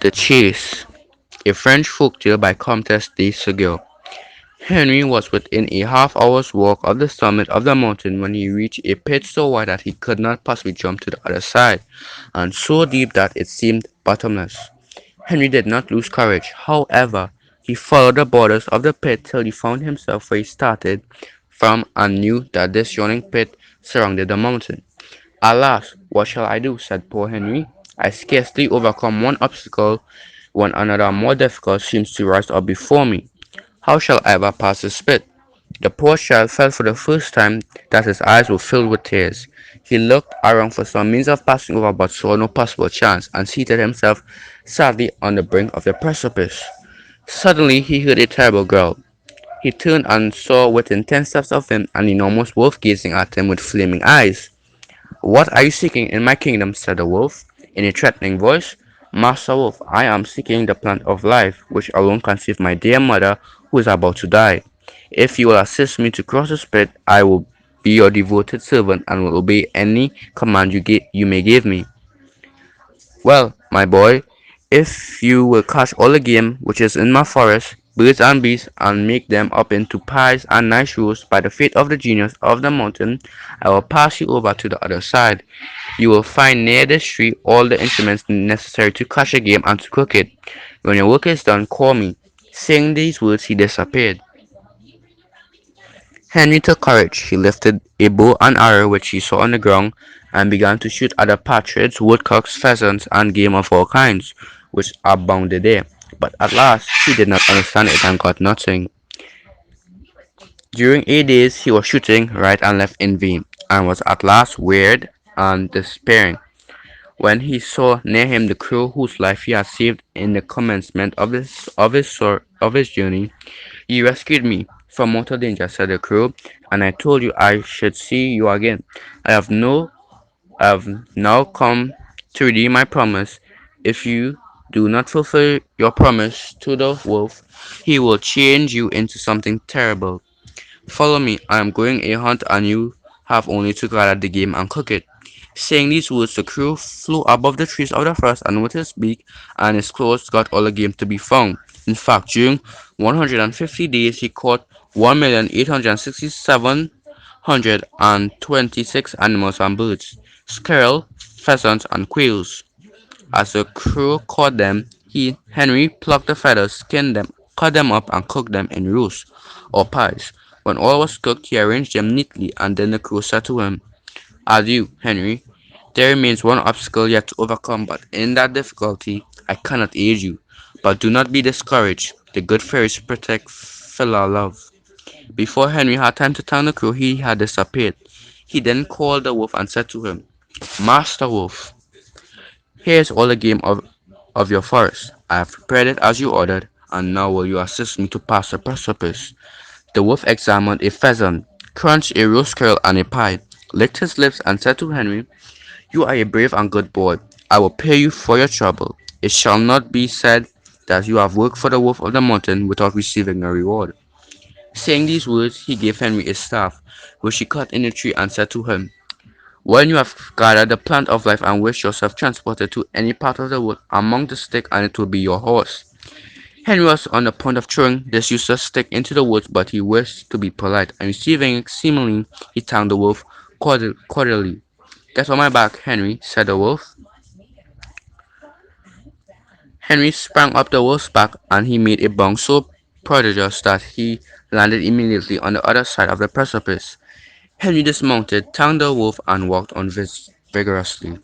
The Chase, a French folktale by Comtesse de Ségur. Henry was within a half-hour's walk of the summit of the mountain when he reached a pit so wide that he could not possibly jump to the other side, and so deep that it seemed bottomless. Henry did not lose courage, however. He followed the borders of the pit till he found himself where he started from and knew that this yawning pit surrounded the mountain. "Alas, what shall I do?" said poor Henry. "I scarcely overcome one obstacle when another more difficult seems to rise up before me. How shall I ever pass this pit?" The poor child felt for the first time that his eyes were filled with tears. He looked around for some means of passing over but saw no possible chance, and seated himself sadly on the brink of the precipice. Suddenly he heard a terrible growl. He turned and saw within 10 steps of him an enormous wolf gazing at him with flaming eyes. "What are you seeking in my kingdom?" said the wolf, in a threatening voice. "Master Wolf, I am seeking the plant of life, which alone can save my dear mother, who is about to die. If you will assist me to cross the spit, I will be your devoted servant and will obey any command you may give me." "Well, my boy, if you will catch all the game which is in my forest, birds and beasts, and make them up into pies and nice rolls, by the faith of the genius of the mountain, I will pass you over to the other side. You will find near this tree all the instruments necessary to catch a game and to cook it. When your work is done, call me." Saying these words, he disappeared. Henry took courage. He lifted a bow and arrow which he saw on the ground, and began to shoot at the partridges, woodcocks, pheasants, and game of all kinds, which abounded there. But at last he did not understand it and got nothing. During 8 days he was shooting right and left in vain, and was at last wearied and despairing, when he saw near him the crow whose life he had saved in the commencement of his journey. "You rescued me from mortal danger," said the crow, "and I told you I should see you again. I have no I have now come to redeem my promise. If you do not fulfill your promise to the wolf, he will change you into something terrible. Follow me. I am going a hunt, and you have only to gather the game and cook it." Saying these words, the crow flew above the trees of the forest, and with his beak and his claws got all the game to be found. In fact, during 150 days he caught 1,867,126 animals and birds, squirrel, pheasants, and quails. As the crow caught them, Henry plucked the feathers, skinned them, cut them up, and cooked them in roast or pies. When all was cooked, he arranged them neatly, and then the crow said to him, "Adieu, Henry. There remains one obstacle yet to overcome, but in that difficulty I cannot aid you. But do not be discouraged. The good fairies protect filial love." Before Henry had time to thank the crow, he had disappeared. He then called the wolf and said to him, "Master Wolf, here is all the game of your forest. I have prepared it as you ordered, and now will you assist me to pass the precipice?" The wolf examined a pheasant, crunched a roast squirrel and a pie, licked his lips, and said to Henry, "You are a brave and good boy. I will pay you for your trouble. It shall not be said that you have worked for the wolf of the mountain without receiving a reward." Saying these words, he gave Henry a staff, which he cut in a tree, and said to him, "When you have gathered the plant of life and wish yourself transported to any part of the wood, among the stick, and it will be your horse." Henry was on the point of throwing this useless stick into the woods, but he wished to be polite, and receiving it seemingly, he thanked the wolf cordially. "Get on my back, Henry," said the wolf. Henry sprang up the wolf's back, and he made a bound so prodigious that he landed immediately on the other side of the precipice. Henry dismounted, thanked the wolf, and walked on vigorously.